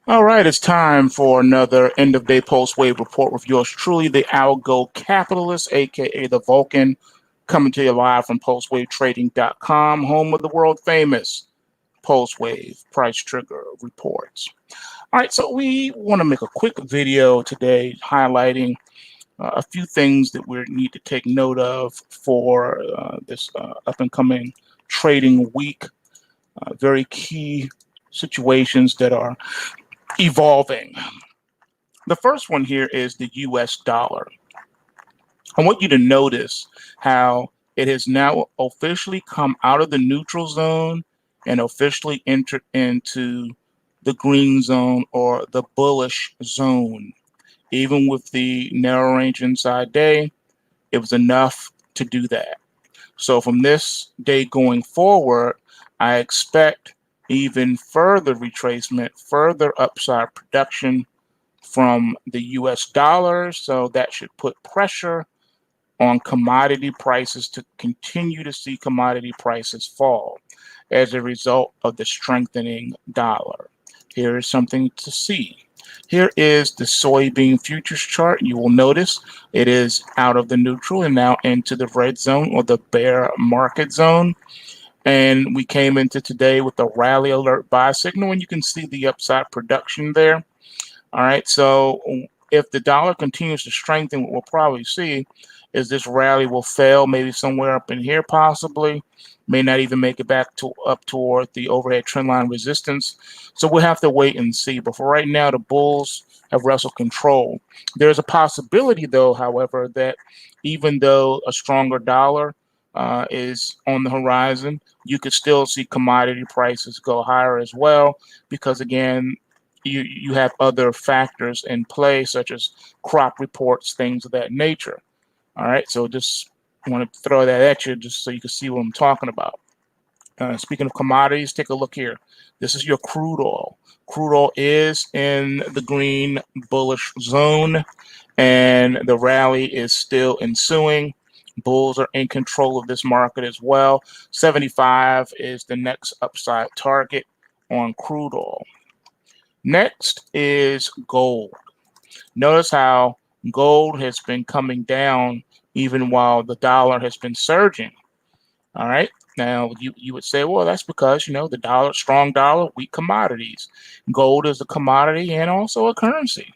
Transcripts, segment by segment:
All right, it's time for another end of day pulse wave report with yours truly, the Algo Capitalist, aka the Vulcan, coming to you live from PulseWaveTrading.com, home of the world famous Pulse Wave price trigger reports. All right, so we want to make a quick video today highlighting a few things that we need to take note of for this up and coming trading week. Very key situations that are evolving. The first one here is the US dollar. I want you to notice how it has now officially come out of the neutral zone and officially entered into the green zone or the bullish zone. Even with the narrow range inside day, it was enough to do that. So from this day going forward, I expect even further retracement, further upside production from the US dollar. So that should put pressure on commodity prices to continue to see commodity prices fall as a result of the strengthening dollar. Here is something to see. Here is the soybean futures chart. You will notice it is out of the neutral and now into the red zone or the bear market zone. And we came into today with a rally alert buy signal, and you can see the upside production there. All right, so if the dollar continues to strengthen, what we'll probably see is this rally will fail maybe somewhere up in here possibly, may not even make it back to up toward the overhead trendline resistance. So we'll have to wait and see. But for right now, the bulls have wrestled control. There's a possibility though, however, that even though a stronger dollar is on the horizon, you could still see commodity prices go higher as well, because again, you have other factors in play, such as crop reports, things of that nature. All right, so just want to throw that at you just so you can see what I'm talking about. Speaking of commodities, take a look here. This is your crude oil. Crude oil is in the green bullish zone, and the rally is still ensuing. Bulls are in control of this market as well. 75 is the next upside target on crude oil. Next is gold. Notice how gold has been coming down even while the dollar has been surging. All right. Now you would say, well, that's because the dollar, strong dollar, weak commodities. Gold is a commodity and also a currency.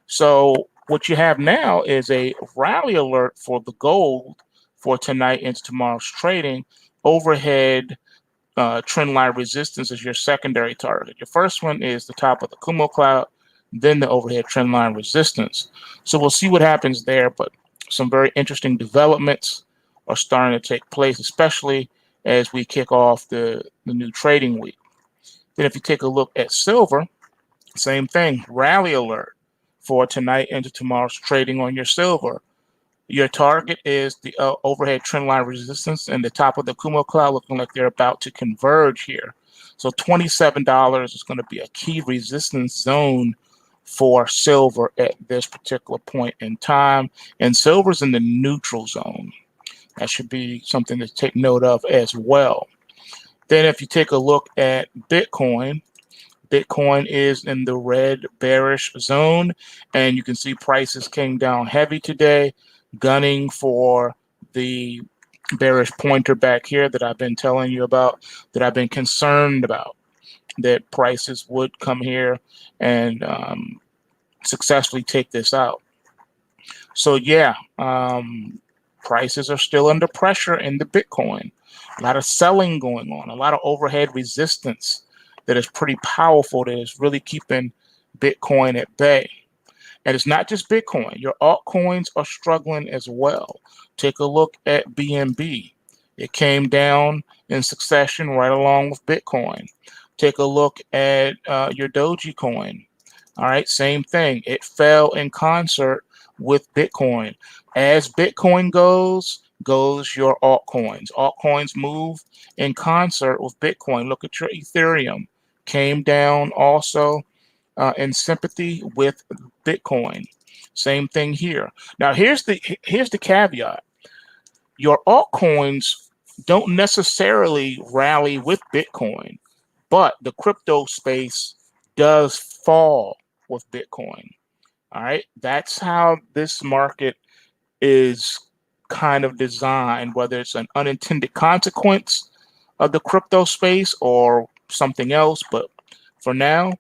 So what you have now is a rally alert for the gold for tonight into tomorrow's trading. Overhead trend line resistance is your secondary target. Your first one is the top of the Kumo cloud, then the overhead trend line resistance. So we'll see what happens there, but some very interesting developments are starting to take place, especially as we kick off the new trading week. Then if you take a look at silver, same thing, rally alert for tonight into tomorrow's trading on your silver. Your target is the overhead trendline resistance and the top of the Kumo cloud, looking like they're about to converge here. So $27 is going to be a key resistance zone for silver at this particular point in time. And silver's in the neutral zone. That should be something to take note of as well. Then if you take a look at Bitcoin, Bitcoin is in the red bearish zone, and you can see prices came down heavy today, gunning for the bearish pointer back here that I've been telling you about, that I've been concerned about, that prices would come here and successfully take this out. So yeah, prices are still under pressure in the Bitcoin. A lot of selling going on, a lot of overhead resistance that is pretty powerful, that is really keeping Bitcoin at bay. And it's not just Bitcoin. Your altcoins are struggling as well. Take a look at BNB. It came down in succession right along with Bitcoin. Take a look at your Dogecoin. All right, same thing. It fell in concert with Bitcoin. As Bitcoin goes your altcoins. Altcoins move in concert with Bitcoin. Look at your Ethereum. Came down also in sympathy with Bitcoin. Same thing here. Now here's the caveat. Your altcoins don't necessarily rally with Bitcoin, but the crypto space does fall with Bitcoin. All right, that's how this market is kind of designed, whether it's an unintended consequence of the crypto space or something else. But for now,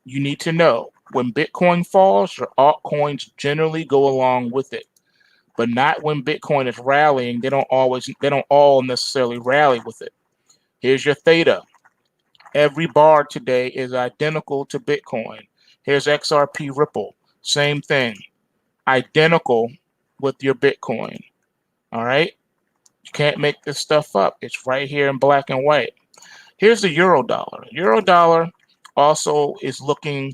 you need to know when Bitcoin falls, your altcoins generally go along with it, but not when Bitcoin is rallying. They don't all necessarily rally with it. Here's your theta. Every bar today is identical to Bitcoin. Here's XRP Ripple. Same thing. Identical with your Bitcoin. All right. You can't make this stuff up. It's right here in black and white. Here's the euro dollar. Euro dollar also is looking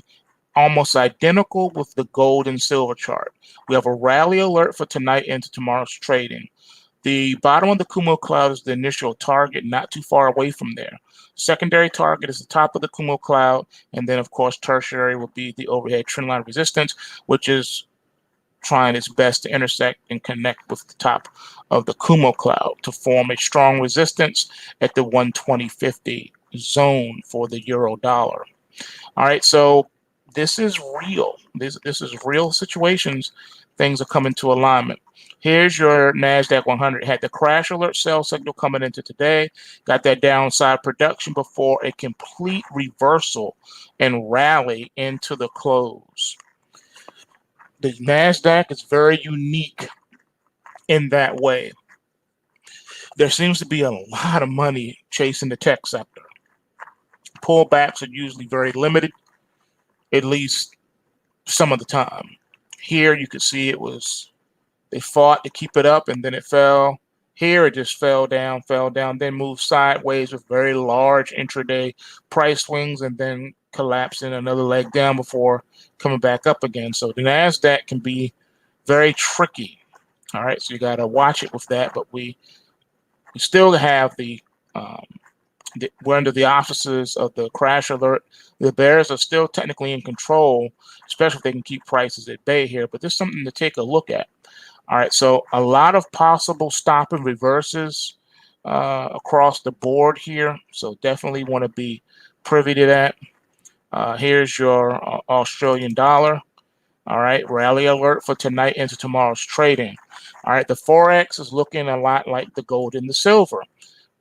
almost identical with the gold and silver chart. We have a rally alert for tonight into tomorrow's trading. The bottom of the Kumo cloud is the initial target, not too far away from there. Secondary target is the top of the Kumo cloud, and then of course tertiary will be the overhead trendline resistance, which is trying its best to intersect and connect with the top of the Kumo cloud to form a strong resistance at the 120.50 zone for the euro dollar. All right, so this is real. This is real situations. Things are coming to alignment. Here's your NASDAQ 100. Had the crash alert sell signal coming into today. Got that downside production before a complete reversal and rally into the close. The NASDAQ is very unique in that way. There seems to be a lot of money chasing the tech sector. Pullbacks are usually very limited, at least some of the time. Here you could see they fought to keep it up and then it fell. Here it just fell down, then moved sideways with very large intraday price swings and then collapsing another leg down before coming back up again. So the NASDAQ can be very tricky. All right, so you got to watch it with that. But we still have we're under the auspices of the crash alert. The bears are still technically in control, especially if they can keep prices at bay here. But there's something to take a look at. All right, so a lot of possible stop and reverses across the board here. So definitely want to be privy to that. Here's your Australian dollar. All right, rally alert for tonight into tomorrow's trading. All right, the forex is looking a lot like the gold and the silver.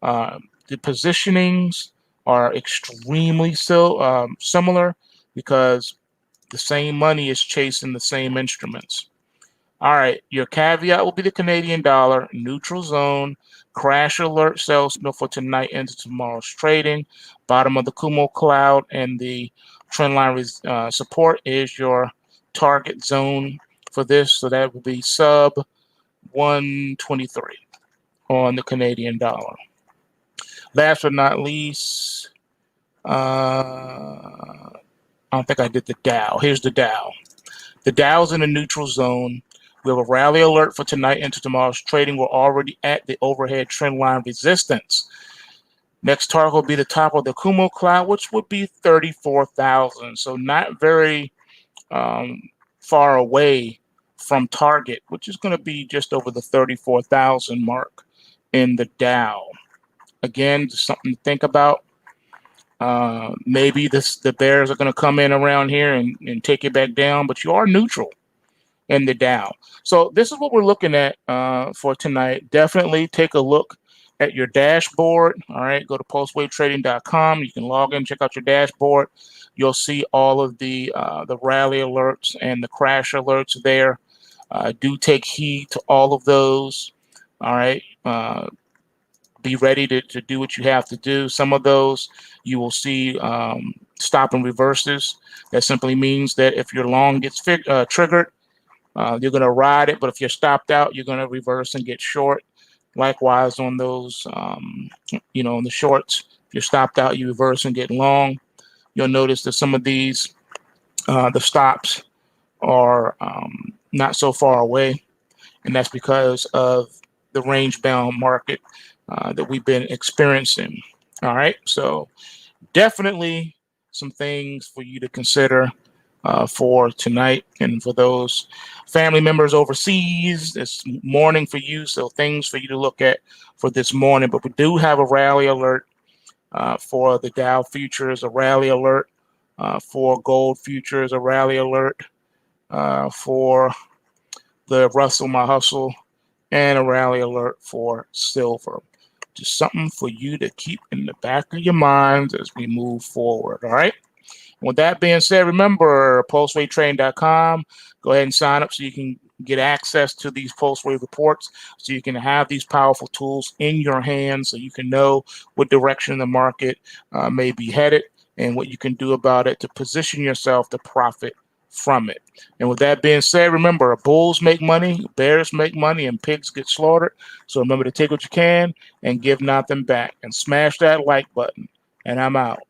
The positionings are extremely similar because the same money is chasing the same instruments. All right, your caveat will be the Canadian dollar, neutral zone, crash alert sell signal for tonight into tomorrow's trading. Bottom of the Kumo cloud and the trend line support is your target zone for this. So that will be sub 123 on the Canadian dollar. Last but not least, I don't think I did the Dow. Here's the Dow. The Dow's in a neutral zone. We have a rally alert for tonight into tomorrow's trading. We're already at the overhead trend line resistance. Next target will be the top of the Kumo cloud, which would be 34,000. So not very far away from target, which is going to be just over the 34,000 mark in the Dow. Again, just something to think about. Maybe the bears are going to come in around here and take it back down, but you are neutral in the Dow. So this is what we're looking at for tonight. Definitely take a look at your dashboard. All right, go to pulsewavetrading.com. You can log in, check out your dashboard. You'll see all of the rally alerts and the crash alerts there. Do take heed to all of those. All right. Be ready to do what you have to do. Some of those you will see stop and reverses. That simply means that if your long gets triggered, you're going to ride it. But if you're stopped out, you're going to reverse and get short. Likewise on those, on the shorts, if you're stopped out, you reverse and get long. You'll notice that some of these, the stops are not so far away. And that's because of the range-bound market that we've been experiencing. All right, so definitely some things for you to consider for tonight, and for those family members overseas, it's morning for you, so things for you to look at for this morning. But we do have a rally alert for the Dow futures, a rally alert For gold futures, a rally alert. For the Russell My Hustle, and a rally alert for silver. Just something for you to keep in the back of your minds as we move forward. All right. With that being said, remember PulseWaveTrading.com. Go ahead and sign up so you can get access to these PulseWave reports, so you can have these powerful tools in your hands, so you can know what direction the market may be headed and what you can do about it to position yourself to profit from it. And with that being said, remember, bulls make money, bears make money, and pigs get slaughtered. So remember to take what you can and give nothing back, and smash that like button. And I'm out.